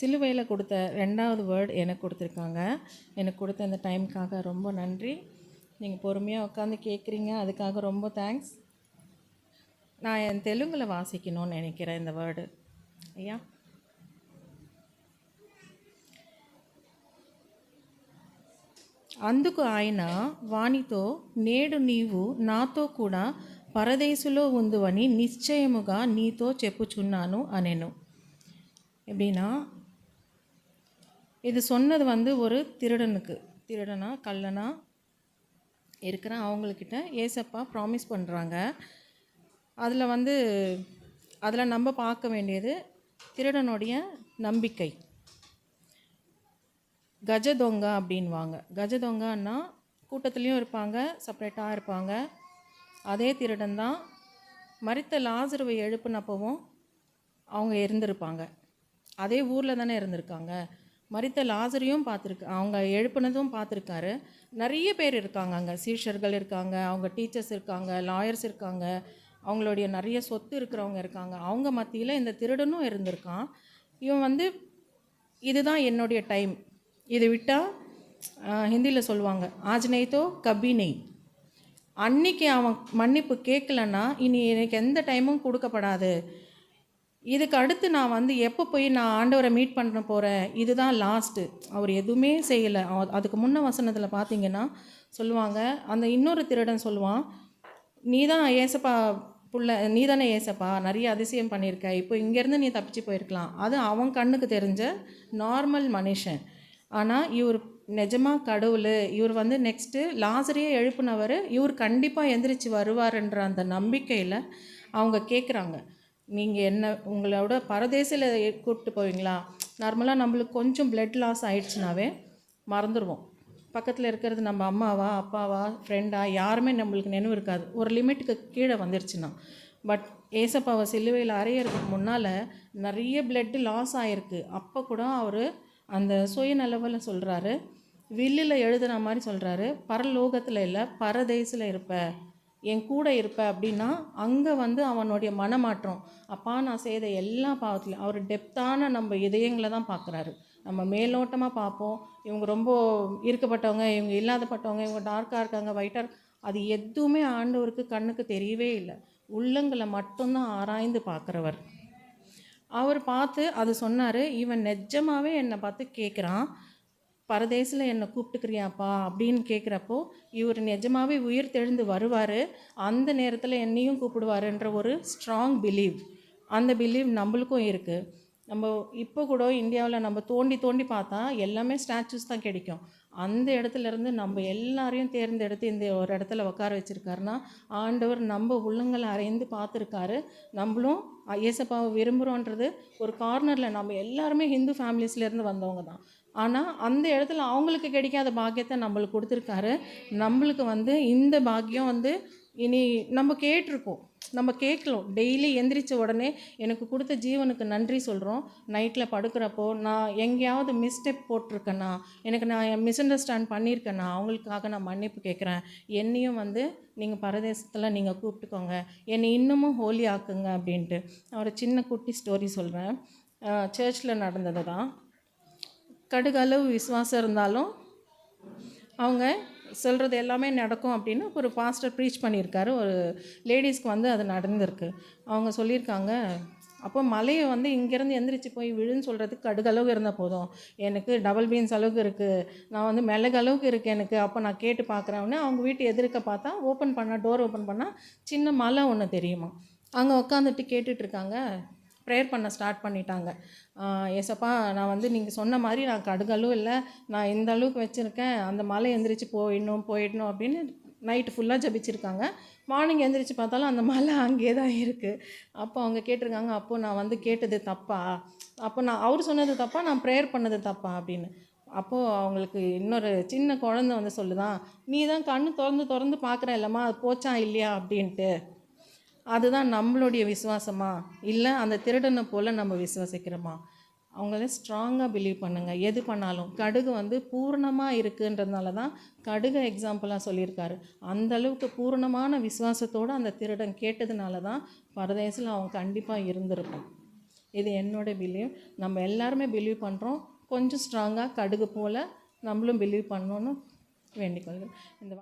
சிலுவையில் கொடுத்த 2வது வேர்ட் எனக்கு கொடுத்துருக்காங்க. எனக்கு கொடுத்த இந்த டைமுக்காக ரொம்ப நன்றி. நீங்கள் பொறுமையாக உட்காந்து கேட்குறீங்க, அதுக்காக ரொம்ப தேங்க்ஸ். நான் என் தெலுங்கில் வாசிக்கணும்னு நினைக்கிறேன் இந்த வேர்டு. ஐயா, అందుకు ఆయన వానితో, నేడు నీవు నాతో కూడా పరదేశులో ఉందువని నిశ్చయముగా నీతో చెప్పుచున్నాను అనెను. எப்படின்னா, இது சொன்னது ஒரு திருடனா கள்ளனா இருக்கிற அவங்கக்கிட்ட ஏசப்பா ப்ராமிஸ் பண்ணுறாங்க. அதில் நம்ம பார்க்க வேண்டியது திருடனுடைய நம்பிக்கை. கஜதொங்க அப்படின்வாங்க. கஜதொங்கன்னா கூட்டத்துலேயும் இருப்பாங்க, செப்பரேட்டாக இருப்பாங்க. அதே திருடன் தான் மரித்த லாசருவை எழுப்புனப்பவும் அவங்க இருந்திருப்பாங்க. அதே ஊரில் தானே இருந்திருக்காங்க. மரித்த லாசரையும் அவங்க எழுப்புனதும் பார்த்துருக்காரு. நிறைய பேர் இருக்காங்க, அங்கே சீஷர்கள் இருக்காங்க, அவங்க டீச்சர்ஸ் இருக்காங்க, லாயர்ஸ் இருக்காங்க, அவங்களுடைய நிறைய சொத்து இருக்கிறவங்க இருக்காங்க. அவங்க மத்தியில் இந்த திருடனும் இருந்திருக்கான். இவன் இதுதான் என்னுடைய டைம், இது விட்டால் ஹிந்தியில் சொல்லுவாங்க ஆஜ் நெய் தோ கபி நெய். அன்னைக்கு அவன் மன்னிப்பு கேட்கலன்னா இனி எனக்கு எந்த டைமும் கொடுக்கப்படாது. இதுக்கு அடுத்து நான் எப்போ போய் நான் ஆண்டவரை மீட் பண்ண போகிறேன், இதுதான் லாஸ்ட்டு. அவர் எதுவுமே செய்யலை. அதுக்கு முன்ன வசனத்தில் பார்த்தீங்கன்னா சொல்லுவாங்க, அந்த இன்னொரு திருடன் சொல்லுவான், நீ தான் ஏசப்பா புள்ள, நீ தானே ஏசப்பா, நிறைய அதிசயம் பண்ணியிருக்க, இப்போ இங்கேருந்து நீ தப்பிச்சு போயிருக்கலாம். அது அவன் கண்ணுக்கு தெரிஞ்ச நார்மல் மனுஷன். ஆனால் இவர் நிஜமாக கடவுள், இவர் நெக்ஸ்ட்டு லாசரையே எழுப்புனவர், இவர் கண்டிப்பாக எந்திரிச்சு வருவார்ன்ற அந்த நம்பிக்கையில் அவங்க கேட்குறாங்க, நீங்கள் என்ன உங்களோட பரதேசில் கூப்பிட்டு போவீங்களா? நார்மலாக நம்மளுக்கு கொஞ்சம் பிளட் லாஸ் ஆகிடுச்சுனாவே மறந்துடுவோம். பக்கத்தில் இருக்கிறது நம்ம அம்மாவா, அப்பாவா, ஃப்ரெண்டா, யாருமே நம்மளுக்கு நினைவு இருக்காது, ஒரு லிமிட்டுக்கு கீழே வந்துருச்சுன்னா. பட் ஏசப்பாவை சிலுவையில் அறையிறதுக்கு முன்னால் நிறைய பிளட்டு லாஸ் ஆகிருக்கு. அப்போ கூட அவர் அந்த சுயநலவில் சொல்கிறாரு, வில்லில் எழுதுன மாதிரி சொல்கிறாரு, பரலோகத்தில் இல்லை பரதேசில் இருப்ப, என் கூட இருப்ப அப்படின்னா அங்கே அவனுடைய மனமாற்றம். அப்பா நான் செய்த எல்லா பாவத்திலையும் அவர் டெப்த்தான நம்ம இதயங்களை தான் பார்க்குறாரு. நம்ம மேலோட்டமாக பார்ப்போம், இவங்க ரொம்ப இருக்கப்பட்டவங்க, இவங்க இல்லாதப்பட்டவங்க, இவங்க டார்க்காக இருக்காங்க, ஒயிட்டாக, அது எதுவுமே ஆண்டவருக்கு கண்ணுக்கு தெரியவே இல்லை. உள்ளங்களை மட்டும்தான் ஆராய்ந்து பார்க்குறவர். அவர் பார்த்து அது சொன்னார், இவன் நிஜமாகவே என்னை பார்த்து கேட்குறான், பரதேசில் என்னை கூப்பிட்டுக்கிறியாப்பா அப்படின்னு கேட்குறப்போ இவர் நிஜமாகவே உயிர் தெழுந்து வருவார், அந்த நேரத்தில் என்னையும் கூப்பிடுவாருன்ற ஒரு ஸ்ட்ராங் பிலீவ். அந்த பிலீவ் நம்மளுக்கும் இருக்குது. நம்ம இப்போ கூட இந்தியாவில் நம்ம தோண்டி தோண்டி பார்த்தா எல்லாமே ஸ்டாச்சூஸ் தான் கிடைக்கும். அந்த இடத்துலேருந்து நம்ம எல்லாரையும் தேர்ந்தெடுத்து இந்த ஒரு இடத்துல உட்கார வச்சுருக்காருன்னா ஆண்டவர் நம்ம உள்ளங்களை அறைந்து பார்த்துருக்காரு. நம்மளும் ஏசப்பாவை விரும்புகிறோன்றது ஒரு கார்னரில் நம்ம எல்லாருமே ஹிந்து ஃபேமிலிஸ்லேருந்து வந்தவங்க தான். ஆனால் அந்த இடத்துல அவங்களுக்கு கிடைக்காத பாக்கியத்தை நம்மளுக்கு கொடுத்துருக்காரு. நம்மளுக்கு இந்த பாக்கியம் இனி நம்ம கேட்டிருக்கோம், நம்ம கேட்கலாம். டெய்லி எந்திரிச்ச உடனே எனக்கு கொடுத்த ஜீவனுக்கு நன்றி சொல்கிறோம். நைட்டில் படுக்கிறப்போ நான் எங்கேயாவது மிஸ்டேக் போட்டிருக்கேன்னா, நான் மிஸ் அண்டர்ஸ்டாண்ட் பண்ணியிருக்கேன்னா அவங்களுக்காக நான் மன்னிப்பு கேட்குறேன். என்னையும் நீங்கள் பரதேசத்தில் நீங்கள் கூப்பிட்டுக்கோங்க, என்னை இன்னமும் ஹோலி ஆக்குங்க அப்படின்ட்டு. ஒரு சின்ன குட்டி ஸ்டோரி சொல்கிறேன். சர்ச்சில் நடந்தது தான். கடுகளவு விசுவாசம் இருந்தாலும் அவங்க சொல்கிறது எல்லாமே நடக்கும் அப்படின்னு ஒரு பாஸ்டர் ப்ரீச் பண்ணியிருக்காரு. ஒரு லேடிஸ்க்கு அது நடந்திருக்கு. அவங்க சொல்லியிருக்காங்க, அப்போ மலையை இங்கேருந்து எந்திரிச்சு போய் விழுன்னு சொல்கிறதுக்கு கடுகளவு இருந்தால் போதும், எனக்கு டபுள் பீன்ஸ் அளவுக்கு இருக்குது, நான் மிளகு அளவுக்கு இருக்குது எனக்கு, அப்போ நான் கேட்டு பார்க்குறேன்னு அவங்க வீட்டு எதிர்க்க பார்த்தா டோர் ஓப்பன் பண்ணால் சின்ன மலை ஒன்று தெரியுமா. அங்கே உட்காந்துட்டு கேட்டுட்ருக்காங்க. ப்ரேயர் பண்ண ஸ்டார்ட் பண்ணிட்டாங்க. ஏசப்பா நான் நீங்கள் சொன்ன மாதிரி நான் கடுகளவும் இல்லை, நான் இந்த அளவுக்கு வச்சுருக்கேன், அந்த மலை எந்திரிச்சு போயிடணும் அப்படின்னு நைட்டு ஃபுல்லாக ஜபிச்சிருக்காங்க. மார்னிங் எந்திரிச்சு பார்த்தாலும் அந்த மலை அங்கேயே தான் இருக்குது. அப்போ அவங்க கேட்டிருக்காங்க, அப்போது நான் கேட்டது தப்பா, அப்போ அவர் சொன்னது தப்பா, நான் ப்ரேயர் பண்ணது தப்பா அப்படின்னு. அப்போது அவங்களுக்கு இன்னொரு சின்ன குழந்தை சொல்லுதான், நீ தான் கண்ணு திறந்து பார்க்குற இல்லைம்மா, அது போச்சா இல்லையா அப்படின்ட்டு. அதுதான் நம்மளுடைய விசுவாசமா, இல்லை அந்த திருடனை போல் நம்ம விசுவாசிக்கிறோமா? அவங்கள ஸ்ட்ராங்காக பிலீவ் பண்ணுங்கள். எது பண்ணாலும் கடுகு பூர்ணமாக இருக்குன்றதுனால தான் கடுகு எக்ஸாம்பிளாக சொல்லியிருக்காரு. அந்தளவுக்கு பூர்ணமான விசுவாசத்தோடு அந்த திருடன் கேட்டதுனால தான் பரதேசில் அவன் கண்டிப்பாக இருந்திருப்பான். இது என்னோட பிலீவ். நம்ம எல்லாருமே பிலீவ் பண்ணுறோம். கொஞ்சம் ஸ்ட்ராங்காக கடுகு போல் நம்மளும் பிலீவ் பண்ணணுன்னு வேண்டிக்கொள்கிறேன். இந்த